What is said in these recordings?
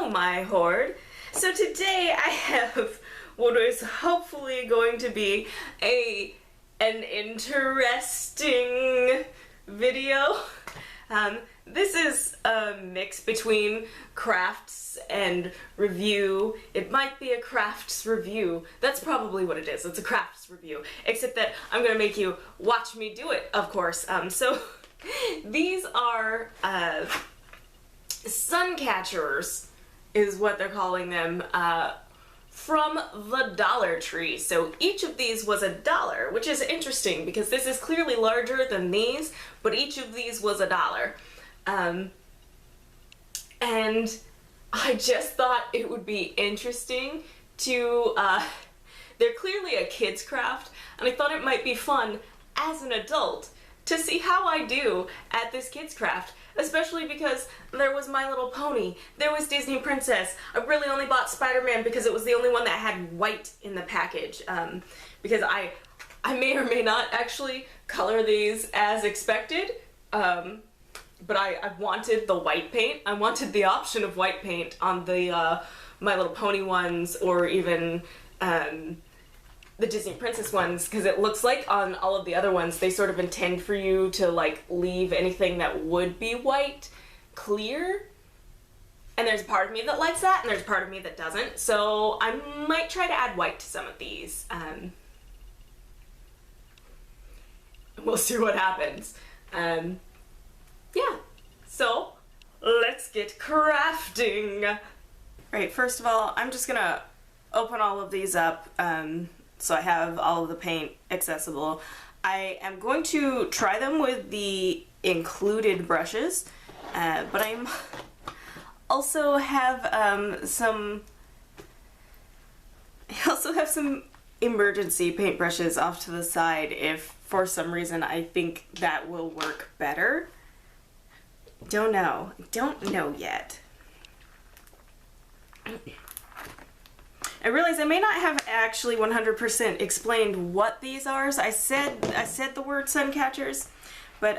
Hello, my horde. So today I have what is hopefully going to be an interesting video. This is a mix between crafts and review. It might be a crafts review. That's probably what it is. It's a crafts review. Except that I'm gonna make you watch me do it, of course. So these are sun catchers, is what they're calling them, from the Dollar Tree. So each of these was $1, which is interesting because this is clearly larger than these, but each of these was $1. And I just thought it would be interesting to, they're clearly a kid's craft, and I thought it might be fun as an adult to see how I do at this kid's craft, especially because there was My Little Pony, there was Disney Princess. I really only bought Spider-Man because it was the only one that had white in the package, because I may or may not actually color these as expected, but I wanted the white paint. I wanted the option of white paint on the My Little Pony ones, or even the Disney Princess ones, because it looks like on all of the other ones they sort of intend for you to like leave anything that would be white clear. And there's a part of me that likes that, and there's a part of me that doesn't. So I might try to add white to some of these. We'll see what happens. Yeah, so let's get crafting. Right, first of all, I'm just gonna open all of these up so I have all of the paint accessible. I am going to try them with the included brushes, but I'm also have some emergency paintbrushes off to the side if for some reason I think that will work better. Don't know yet. I realize I may not have actually 100% explained what these are. So I said the word sun catchers, but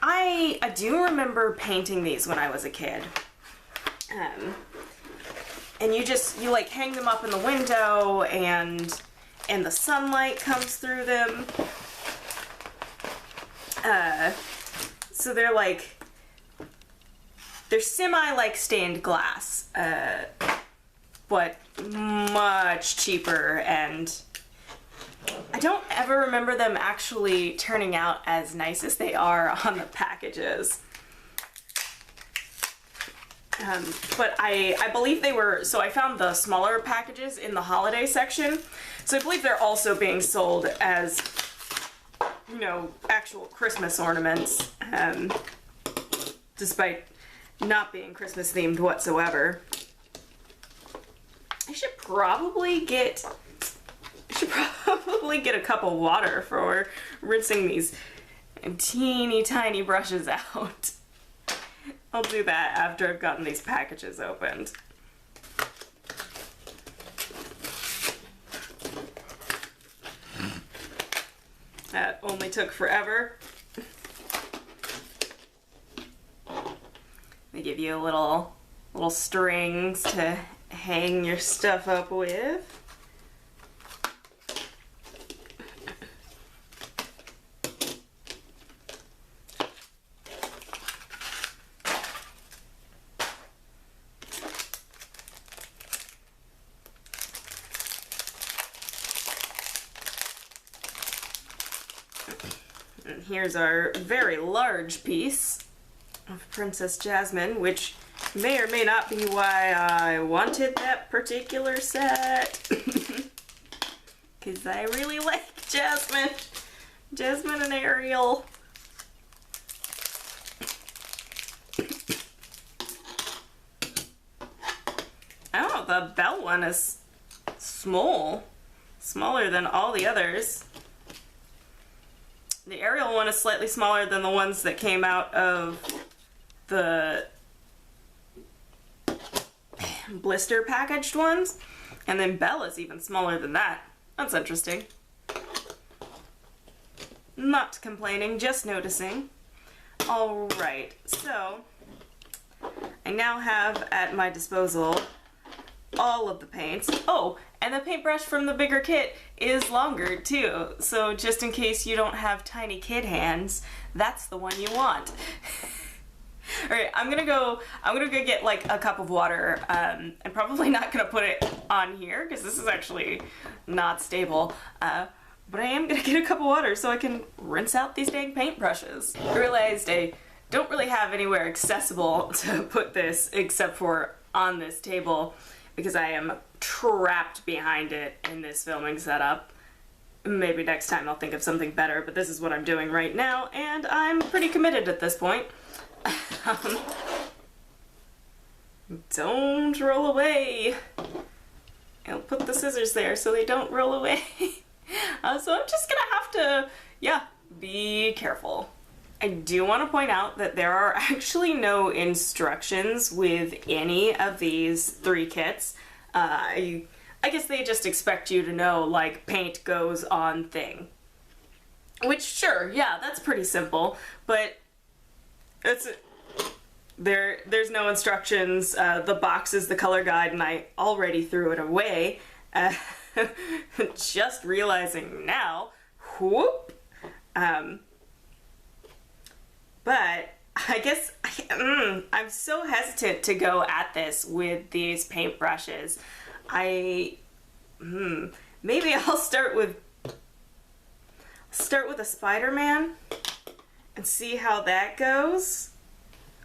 I do remember painting these when I was a kid. And you like hang them up in the window, and the sunlight comes through them. So they're semi like stained glass, but much cheaper, and I don't ever remember them actually turning out as nice as they are on the packages. But I believe they were, so I found the smaller packages in the holiday section, so I believe they're also being sold as, you know, actual Christmas ornaments, despite not being Christmas themed whatsoever. I should probably get a cup of water for rinsing these teeny tiny brushes out. I'll do that after I've gotten these packages opened. That only took forever. They give you little strings to hang your stuff up with. And here's our very large piece of Princess Jasmine, which may or may not be why I wanted that particular set. Because I really like Jasmine and Ariel. I don't know, the Belle one is smaller than all the others. The Ariel one is slightly smaller than the ones that came out of the blister packaged ones, and then Belle is even smaller than that. That's interesting. Not complaining, just noticing. Alright, so I now have at my disposal all of the paints. Oh, and the paintbrush from the bigger kit is longer too. So just in case you don't have tiny kid hands, that's the one you want. All right, I'm gonna go get like a cup of water. I'm probably not gonna put it on here because this is actually not stable. But I am gonna get a cup of water so I can rinse out these dang paintbrushes. I realized I don't really have anywhere accessible to put this except for on this table because I am trapped behind it in this filming setup. Maybe next time I'll think of something better, but this is what I'm doing right now, and I'm pretty committed at this point. Don't roll away. I'll put the scissors there so they don't roll away. So I'm just gonna have to, yeah, be careful. I do want to point out that there are actually no instructions with any of these 3 kits. I guess they just expect you to know, like, paint goes on thing. Which, sure, yeah, that's pretty simple, but there's no instructions. The box is the color guide, and I already threw it away. Just realizing now, whoop. But I guess I'm so hesitant to go at this with these paintbrushes. Maybe I'll start with a Spider-Man and see how that goes.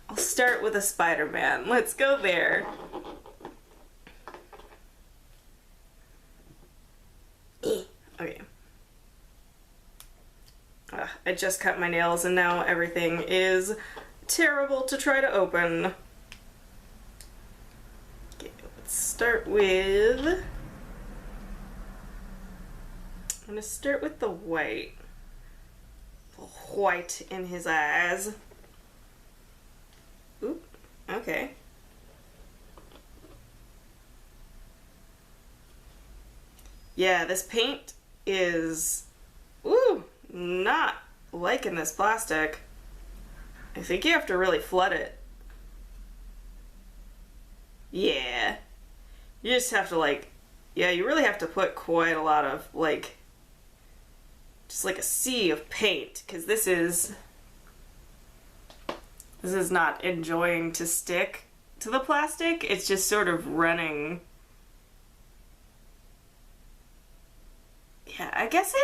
I'll start with a Spider-Man. Let's go there. Okay. I just cut my nails and now everything is terrible to try to open. Okay, let's start with... I'm gonna start with the white. The white in his eyes. Oop, okay. Yeah, this paint is, not liking this plastic. I think you have to really flood it. Yeah. You just have to you really have to put quite a lot of just like a sea of paint, because this is not enjoying to stick to the plastic. It's just sort of running. Yeah, I guess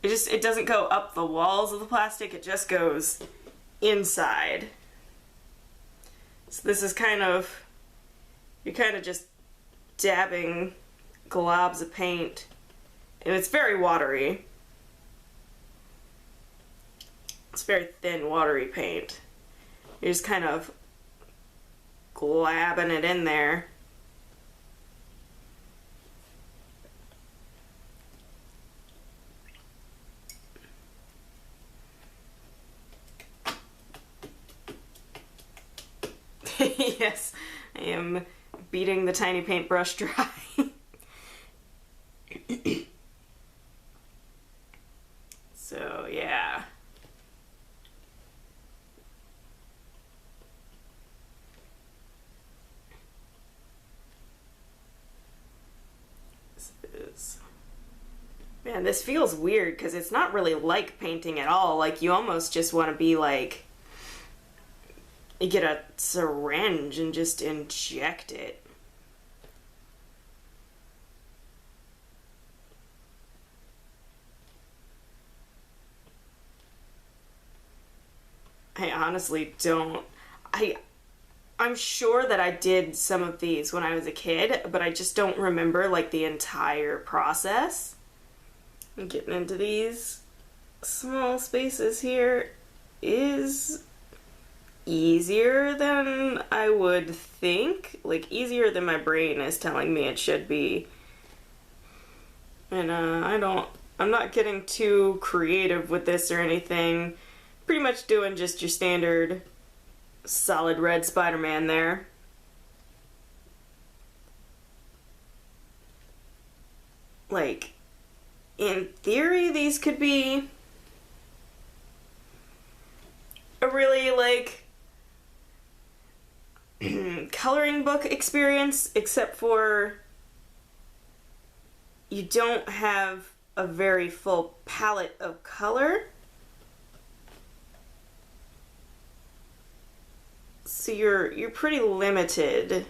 it doesn't go up the walls of the plastic, it just goes inside. So this is you're kind of just dabbing globs of paint, and it's very watery. It's very thin, watery paint. You're just kind of glabbing it in there. Yes, I am beating the tiny paintbrush dry. So, yeah. Man, this feels weird because it's not really like painting at all. Like, you almost just want to be like, you get a syringe and just inject it. I honestly don't. I'm sure that I did some of these when I was a kid, but I just don't remember like the entire process. I'm getting into these small spaces here is easier than I would think. Like, easier than my brain is telling me it should be. And I'm not getting too creative with this or anything. Pretty much doing just your standard solid red Spider-Man there. Like, in theory, these could be a really, like, coloring book experience, except for you don't have a very full palette of color. So you're pretty limited.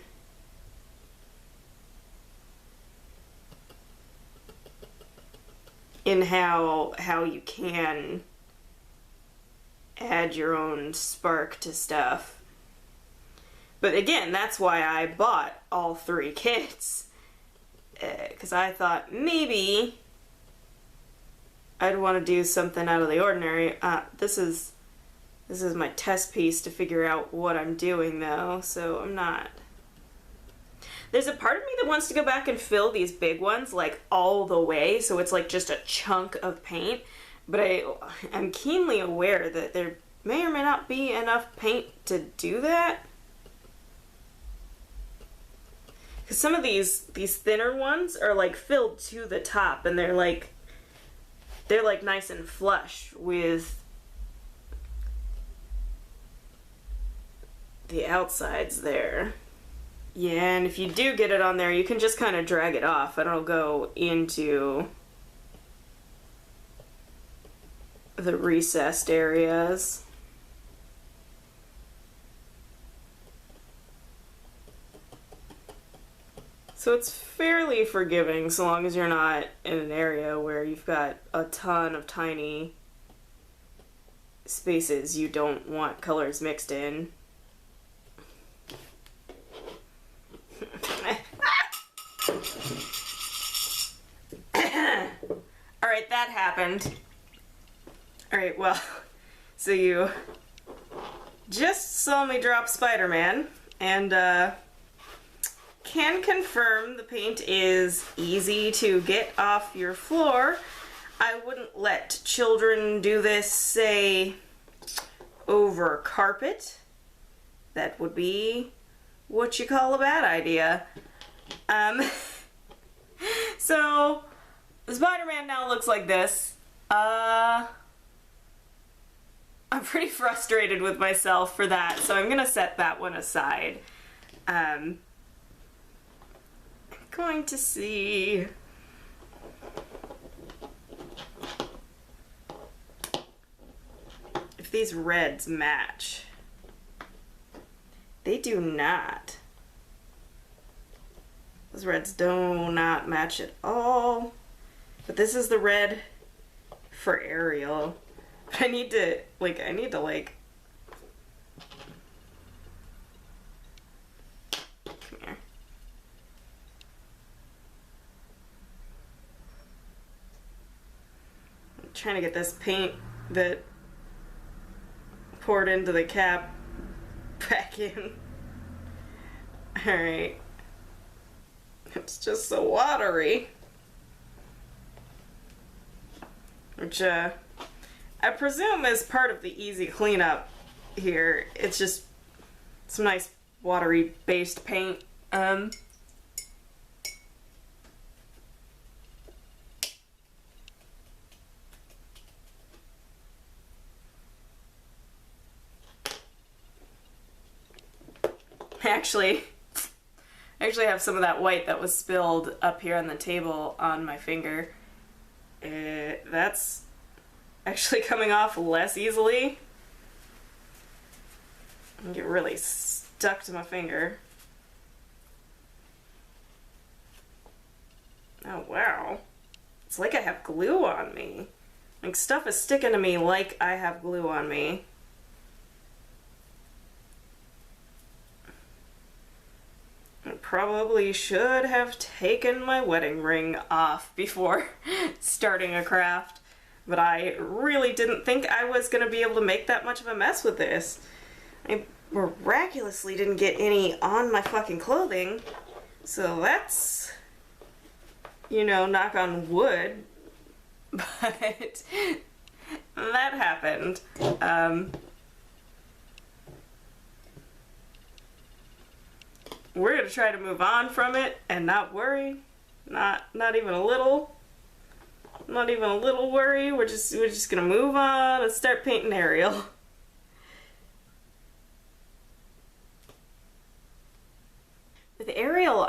In how you can add your own spark to stuff. But again, that's why I bought all 3 kits. Because I thought maybe I'd want to do something out of the ordinary. This is my test piece to figure out what I'm doing though, so I'm not. There's a part of me that wants to go back and fill these big ones like all the way, so it's like just a chunk of paint, but I'm keenly aware that there may or may not be enough paint to do that. Because some of these thinner ones are like filled to the top, and they're like nice and flush with the outsides there. Yeah, and if you do get it on there, you can just kind of drag it off and it'll go into the recessed areas. So it's fairly forgiving so long as you're not in an area where you've got a ton of tiny spaces you don't want colors mixed in. Alright, that happened. Alright, well, so you just saw me drop Spider-Man, and can confirm the paint is easy to get off your floor. I wouldn't let children do this, say, over carpet. That would be what you call a bad idea. So Spider-Man now looks like this. I'm pretty frustrated with myself for that, so I'm gonna set that one aside. I'm going to see if these reds match. They do not. Those reds do not match at all. But this is the red for Ariel. But I need to like come here. I'm trying to get this paint that poured into the cap back in. Alright. It's just so watery. Which, I presume is part of the easy cleanup here. It's just some nice watery based paint. I actually have some of that white that was spilled up here on the table on my finger. That's actually coming off less easily. I get really stuck to my finger. Oh wow. It's like I have glue on me. Like stuff is sticking to me like I have glue on me. I probably should have taken my wedding ring off before starting a craft, but I really didn't think I was going to be able to make that much of a mess with this. I miraculously didn't get any on my fucking clothing, so that's, you know, knock on wood, but that happened. We're gonna try to move on from it and not worry. Not even a little. Not even a little worry. We're just gonna move on and start painting Ariel.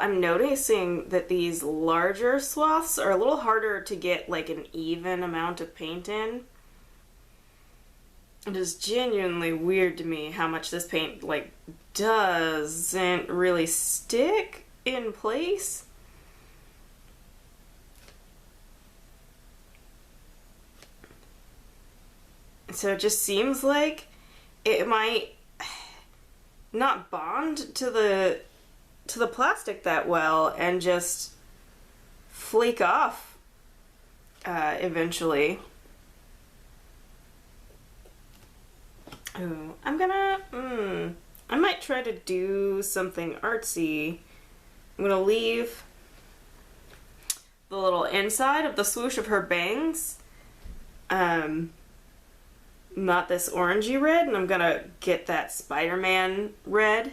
I'm noticing that these larger swaths are a little harder to get like an even amount of paint in. It is genuinely weird to me how much this paint like doesn't really stick in place. So it just seems like it might not bond to the plastic that well and just flake off eventually. Ooh, I might try to do something artsy. I'm gonna leave the little inside of the swoosh of her bangs, not this orangey red, and I'm gonna get that Spider-Man red,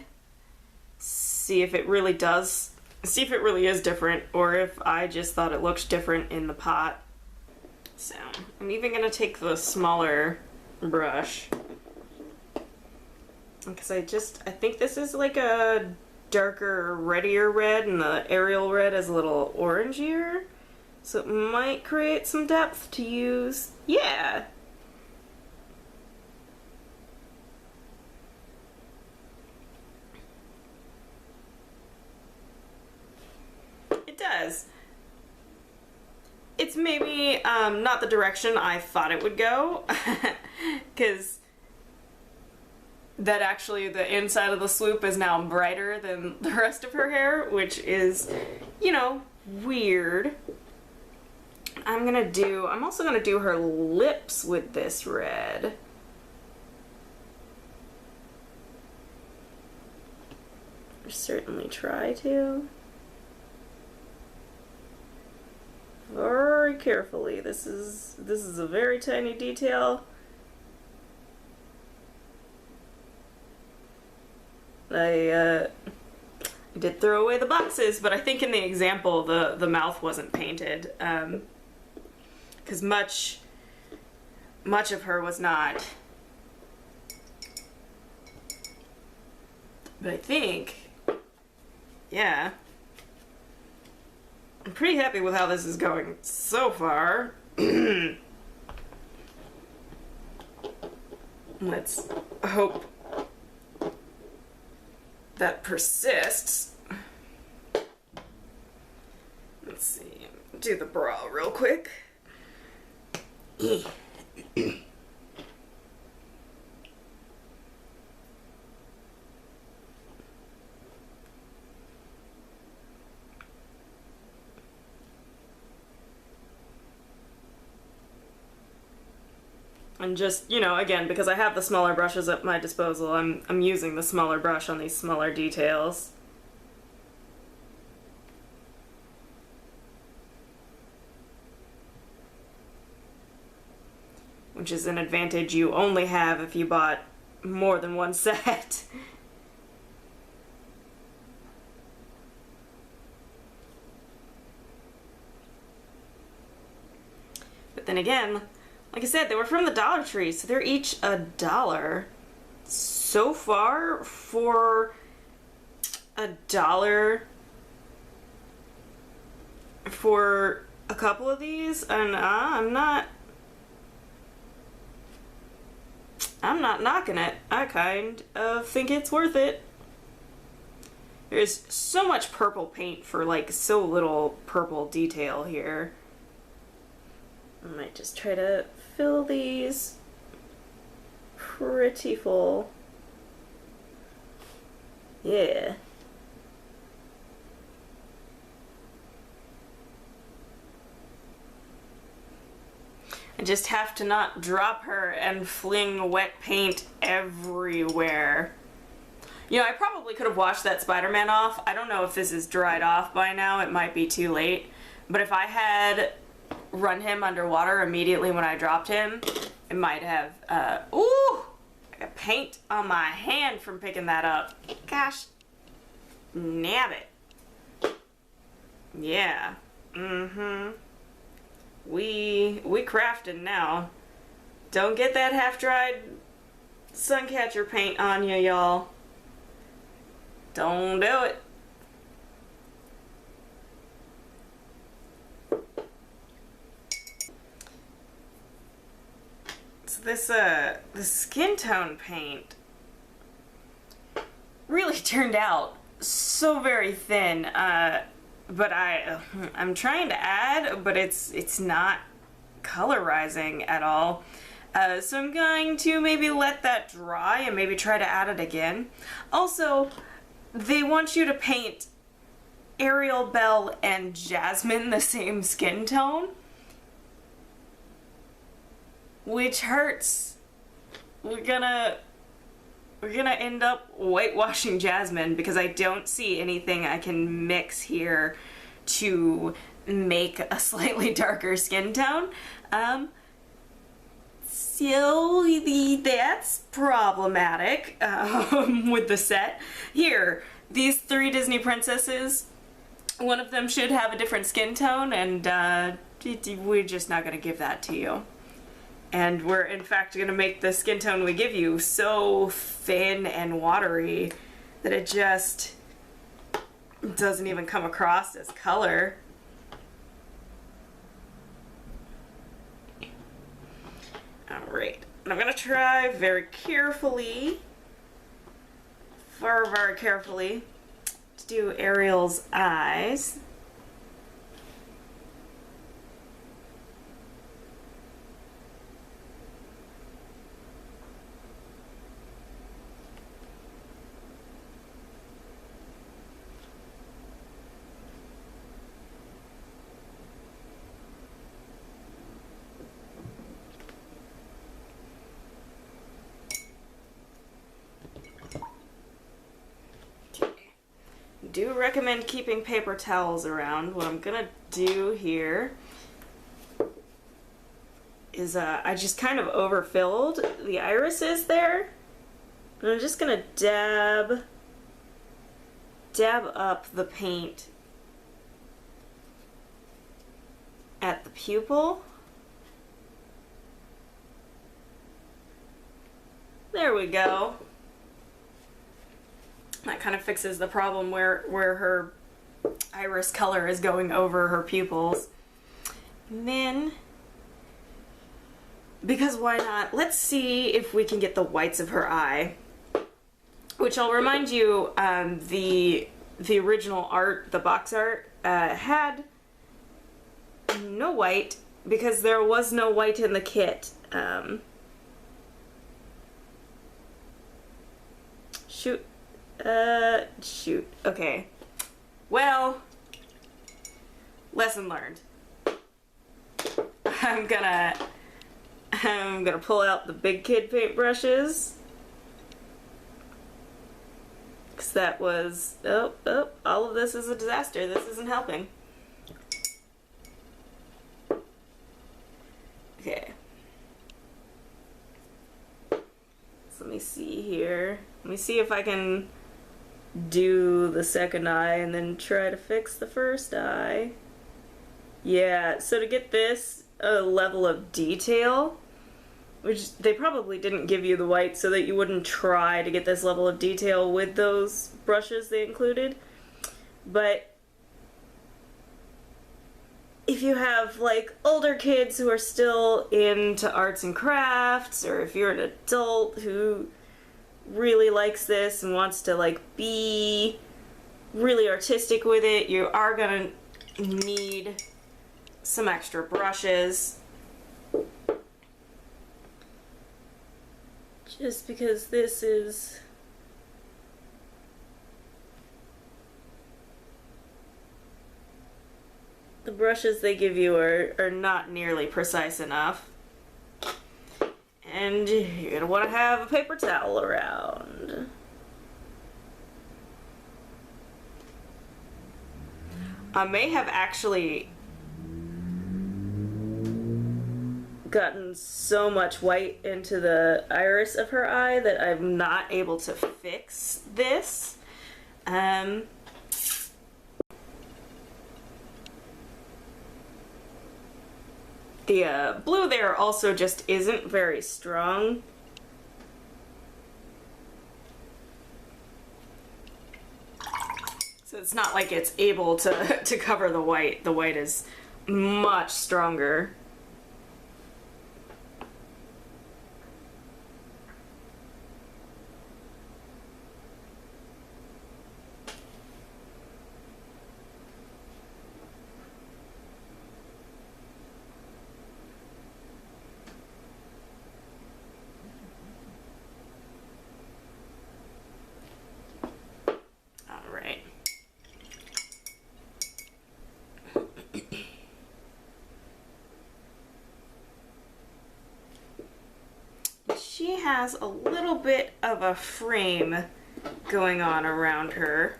see if it really is different, or if I just thought it looked different in the pot. So, I'm even gonna take the smaller brush, because I think this is like a darker, reddier red, and the Ariel red is a little orangier, so it might create some depth to use. Yeah! It does. It's maybe not the direction I thought it would go, because that actually the inside of the swoop is now brighter than the rest of her hair, which is, you know, weird. I'm also gonna do her lips with this red. Certainly try to. Very carefully. This is a very tiny detail. I did throw away the boxes, but I think in the example the mouth wasn't painted, because much of her was not. But I think, yeah, I'm pretty happy with how this is going so far. Let's hope that persists. Let's see, do the brow real quick. And just, you know, again, because I have the smaller brushes at my disposal, I'm using the smaller brush on these smaller details. Which is an advantage you only have if you bought more than one set. But then again, like I said, they were from the Dollar Tree, so they're each $1. So far, for $1 for a couple of these, and I'm not knocking it. I kind of think it's worth it. There's so much purple paint for like so little purple detail here. I might just try to fill these pretty full. Yeah. I just have to not drop her and fling wet paint everywhere. You know, I probably could have washed that Spider-Man off. I don't know if this is dried off by now. It might be too late. But if I had run him underwater immediately when I dropped him, it might have, ooh! I got paint on my hand from picking that up. Gosh, nabbit. Yeah. We crafting now. Don't get that half-dried Suncatcher paint on you, y'all. Don't do it. the skin tone paint really turned out so very thin. But I'm trying to add, but it's not colorizing at all. So I'm going to maybe let that dry and maybe try to add it again. Also, they want you to paint Ariel, Belle, and Jasmine the same skin tone, which hurts. We're gonna end up whitewashing Jasmine because I don't see anything I can mix here to make a slightly darker skin tone. So that's problematic with the set. Here, these 3 Disney princesses, one of them should have a different skin tone, and we're just not going to give that to you. And we're in fact going to make the skin tone we give you so thin and watery that it just doesn't even come across as color. Alright, I'm going to try very carefully, very carefully, to do Ariel's eyes. Do recommend keeping paper towels around. What I'm gonna do here is I just kind of overfilled the irises there. And I'm just gonna dab up the paint at the pupil. There we go. That kind of fixes the problem where her iris color is going over her pupils. And then, because why not, let's see if we can get the whites of her eye. Which I'll remind you, the original art, the box art, had no white because there was no white in the kit. Shoot. Okay. Well, lesson learned. I'm gonna pull out the big kid paintbrushes. Cause that was, all of this is a disaster. This isn't helping. Okay. So let me see here. Let me see if I can do the second eye and then try to fix the first eye. Yeah, so to get this level of detail, which they probably didn't give you the white so that you wouldn't try to get this level of detail with those brushes they included, but if you have like older kids who are still into arts and crafts, or if you're an adult who really likes this and wants to like be really artistic with it, you are gonna need some extra brushes. Just because this is the brushes they give you are not nearly precise enough. And you're gonna want to have a paper towel around. I may have actually gotten so much white into the iris of her eye that I'm not able to fix this. The blue there also just isn't very strong. So it's not like it's able to cover the white. The white is much stronger. has a little bit of a frame going on around her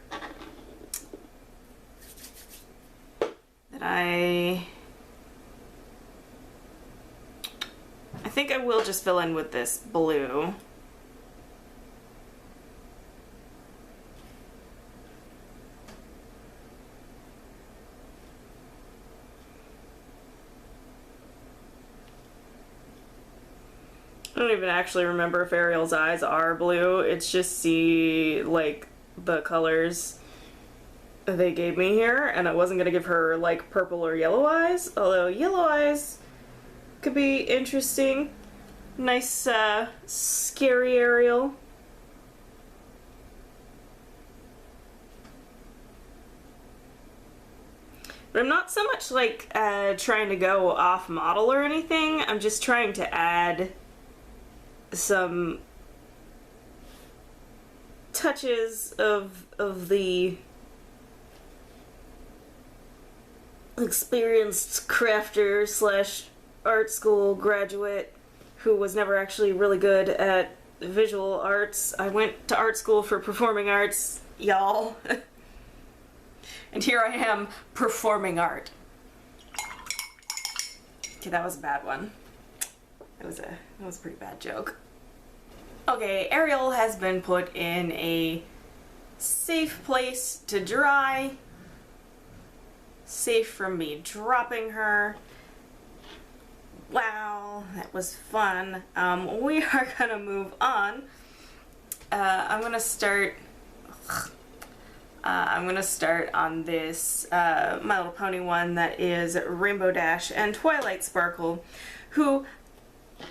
that I think I will just fill in with this blue. I don't even actually remember if Ariel's eyes are blue. It's just like the colors they gave me here, and I wasn't gonna give her like purple or yellow eyes, although yellow eyes could be interesting. Nice, scary Ariel. But I'm not so much like trying to go off model or anything. I'm just trying to add some touches of the experienced crafter slash art school graduate who was never actually really good at visual arts. I went to art school for performing arts, y'all. And here I am performing art. Okay, that was a bad one. That was a pretty bad joke. Okay, Ariel has been put in a safe place to dry. Safe from me dropping her. Wow, that was fun. We are gonna move on. I'm gonna start on this My Little Pony one that is Rainbow Dash and Twilight Sparkle, who,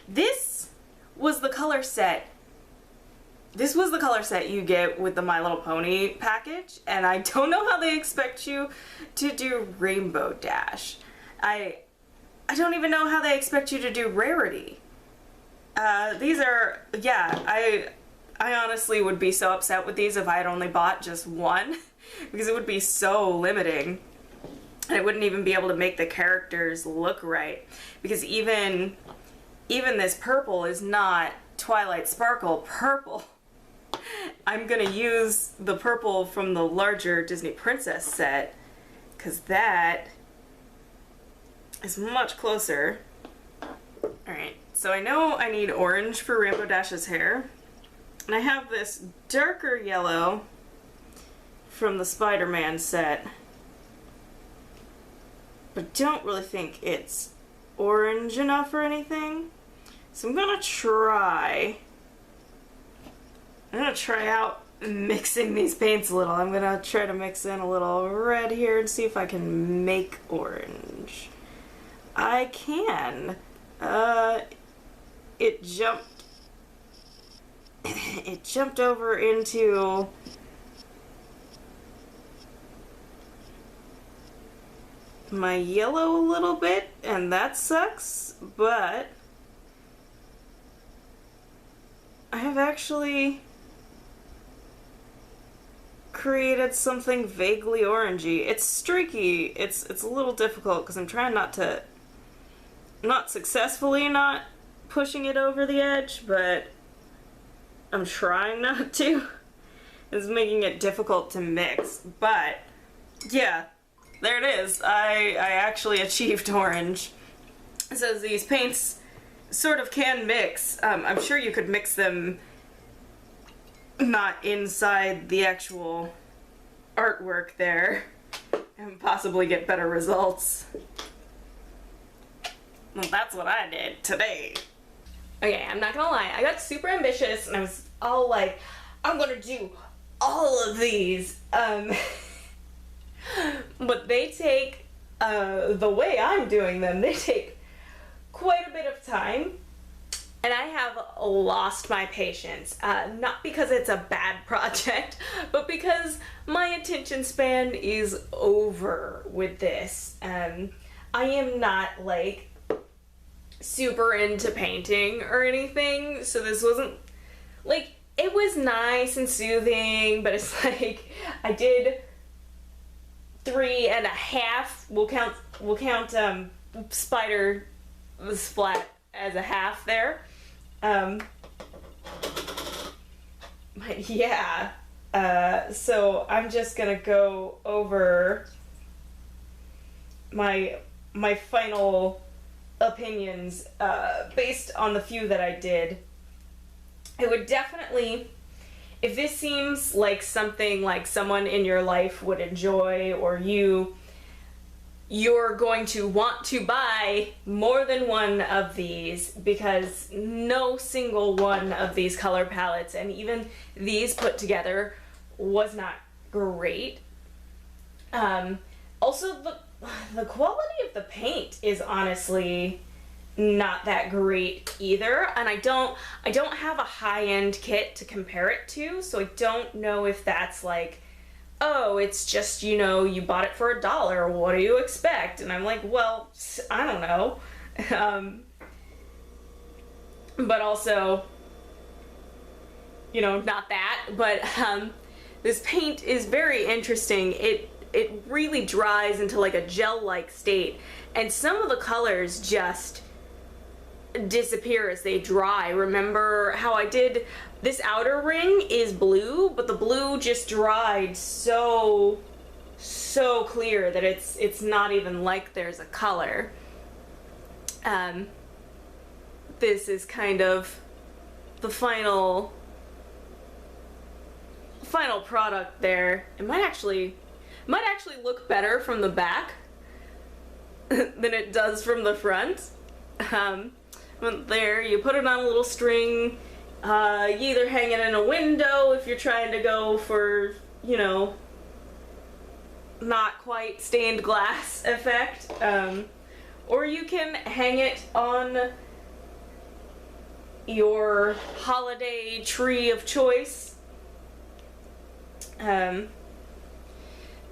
this was the color set. This was the color set you get with the My Little Pony package, and I don't know how they expect you to do Rainbow Dash. I don't even know how they expect you to do Rarity. These are, yeah, I honestly would be so upset with these if I had only bought just one, because it would be so limiting. And I wouldn't even be able to make the characters look right, because even this purple is not Twilight Sparkle purple. I'm gonna use the purple from the larger Disney Princess set, because that is much closer. Alright, so I know I need orange for Rainbow Dash's hair. And I have this darker yellow from the Spider-Man set, but don't really think it's orange enough or anything. So I'm gonna try out mixing these paints a little. I'm gonna try to mix in a little red here and see if I can make orange. I can. It jumped over into my yellow a little bit, and that sucks, but I have actually created something vaguely orangey. It's streaky. It's a little difficult because I'm trying not successfully not pushing it over the edge, but I'm trying not to. It's making it difficult to mix, but yeah, there it is. I actually achieved orange. It says these paints sort of can mix. I'm sure you could mix them not inside the actual artwork there and possibly get better results. Well, that's what I did today. Okay, I'm not gonna lie, I got super ambitious and I was all like, I'm gonna do all of these. But they take, the way I'm doing them, they take quite a bit of time. And I have lost my patience. Not because it's a bad project, but because my attention span is over with this. I am not, like, super into painting or anything, so this wasn't, like, it was nice and soothing, but it's like, I did 3.5, we'll count Spider the Splat as a half there. yeah. So I'm just gonna go over my final opinions based on the few that I did. It would definitely, if this seems like something like someone in your life would enjoy, or you're going to want to buy more than one of these, because no single one of these color palettes, and even these put together, was not great. Also, the quality of the paint is honestly not that great either, and I don't have a high-end kit to compare it to, so I don't know if that's like, oh, it's just, you know, you bought it for $1, what do you expect? And I'm like, well, I don't know. But also, you know, not that, but this paint is very interesting. It really dries into like a gel-like state, and some of the colors just disappear as they dry. Remember how I did this outer ring is blue, but the blue just dried so clear that it's not even like there's a color. This is kind of the final product there. It might actually look better from the back than it does from the front. There, you put it on a little string. You either hang it in a window if you're trying to go for, you know, not quite stained glass effect, or you can hang it on your holiday tree of choice.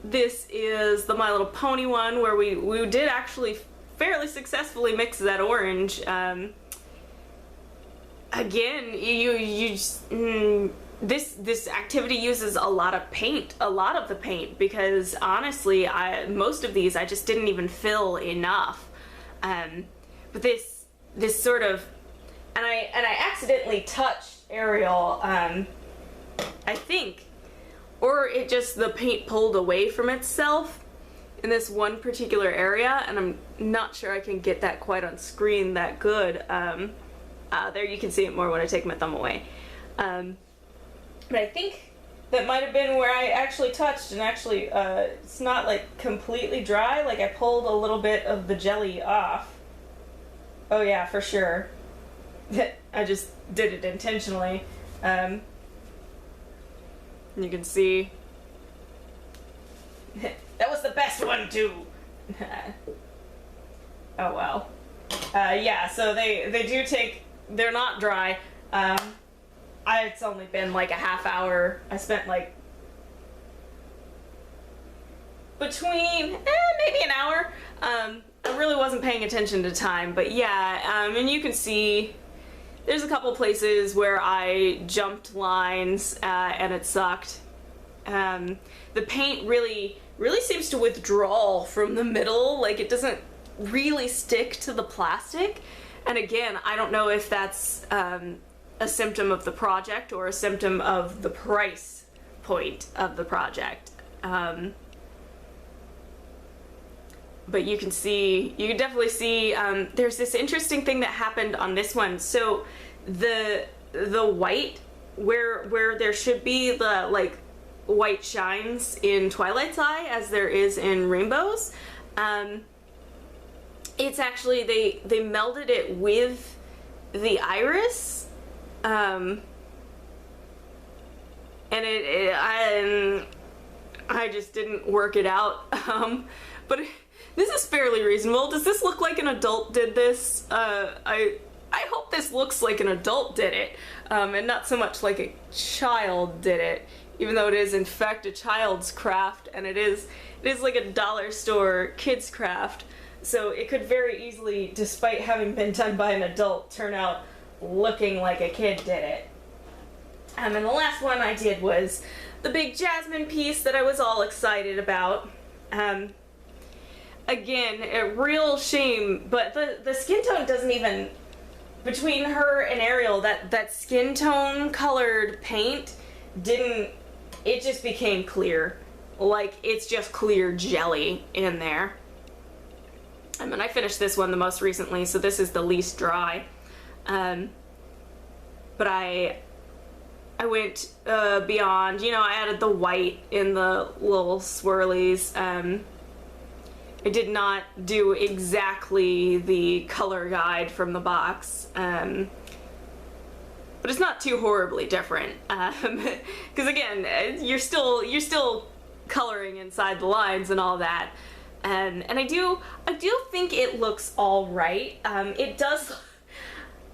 This is the My Little Pony one, where we did actually fairly successfully mix that orange. Again, this activity uses a lot of the paint, because honestly, most of these I just didn't even fill enough. But this sort of, and I accidentally touched Ariel, I think, or it just, the paint pulled away from itself in this one particular area, and I'm not sure I can get that quite on screen that good. There you can see it more when I take my thumb away. But I think that might have been where I actually touched, and actually it's not like completely dry, like I pulled a little bit of the jelly off. Oh yeah, for sure. I just did it intentionally. You can see that was the best one too. Oh well. Yeah, so they do take, they're not dry. It's only been like a half hour. I spent like between maybe an hour. I really wasn't paying attention to time, but yeah, and you can see there's a couple places where I jumped lines and it sucked. The paint really seems to withdraw from the middle, like it doesn't really stick to the plastic. And again, I don't know if that's a symptom of the project or a symptom of the price point of the project. But you can definitely see, there's this interesting thing that happened on this one. So the white, where there should be the like white shines in Twilight's Eye as there is in Rainbow's, it's actually, they melded it with the iris, and I just didn't work it out. But this is fairly reasonable. Does this look like an adult did this? I hope this looks like an adult did it, and not so much like a child did it, even though it is in fact a child's craft, and it is like a dollar store kid's craft. So it could very easily, despite having been done by an adult, turn out looking like a kid did it. And then the last one I did was the big Jasmine piece that I was all excited about. Again, a real shame, but the skin tone doesn't even, between her and Ariel, that skin tone colored paint it just became clear. Like, it's just clear jelly in there. I mean, I finished this one the most recently, so this is the least dry. But I went beyond, you know, I added the white in the little swirlies. I did not do exactly the color guide from the box, but it's not too horribly different. Because again, you're still coloring inside the lines and all that. And I do think it looks all right. It does,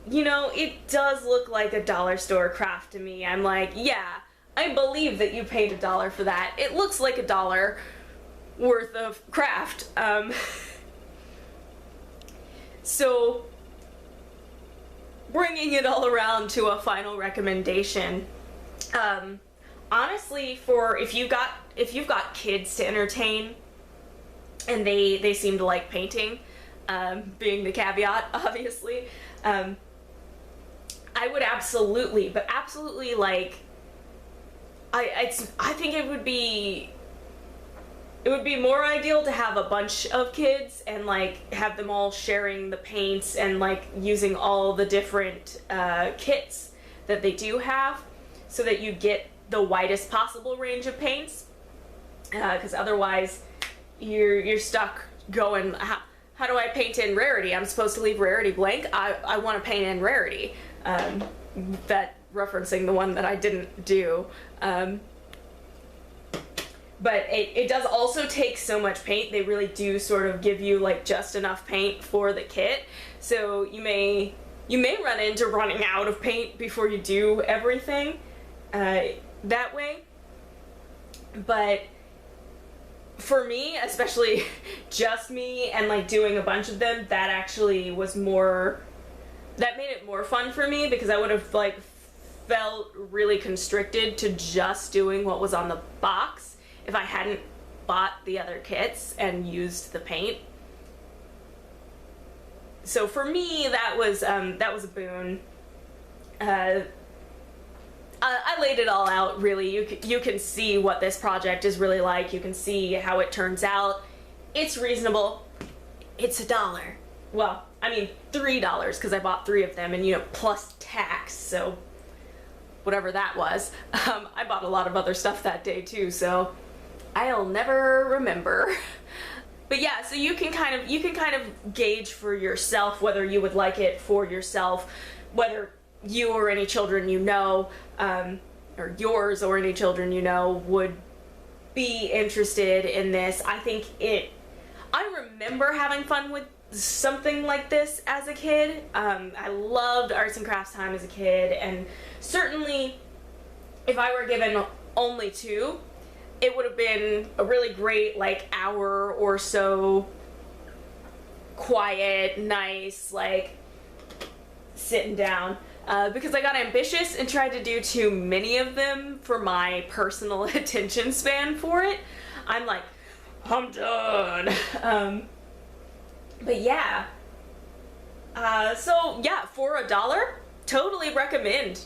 you know, it does look like a dollar store craft to me. I'm like, yeah, I believe that you paid $1 for that. It looks like $1 worth of craft. So bringing it all around to a final recommendation, honestly, for if you've got kids to entertain and they seem to like painting, being the caveat, obviously, I would absolutely like, I think it would be more ideal to have a bunch of kids and like have them all sharing the paints and like using all the different kits that they do have, so that you get the widest possible range of paints, because otherwise you're stuck going, how do I paint in rarity? I'm supposed to leave rarity blank. I want to paint in rarity. That referencing the one that I didn't do. But it does also take so much paint. They really do sort of give you like just enough paint for the kit. So you may run into running out of paint before you do everything that way. But for me, especially just me and like doing a bunch of them, that actually was that made it more fun for me, because I would have like felt really constricted to just doing what was on the box if I hadn't bought the other kits and used the paint. So for me, that was a boon. I laid it all out, really. You can see what this project is really like. You can see how it turns out. It's reasonable. It's $1. Well, I mean $3, because I bought 3 of them, and you know, plus tax, so whatever that was. I bought a lot of other stuff that day too, so I'll never remember. But yeah, so you can kind of gauge for yourself whether you would like it for yourself, whether you or any children you know, or yours or any children you know would be interested in this. I remember having fun with something like this as a kid. I loved arts and crafts time as a kid, and certainly if I were given only 2, it would have been a really great like hour or so quiet, nice, like sitting down, because I got ambitious and tried to do too many of them for my personal attention span for it. I'm like, I'm done. But yeah, so yeah, for $1, totally recommend.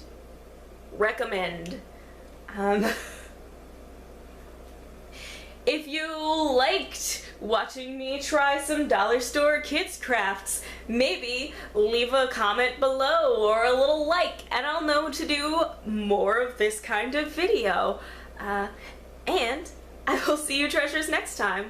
If you liked watching me try some dollar store kids crafts, maybe leave a comment below or a little like, and I'll know to do more of this kind of video. And I will see you treasures next time.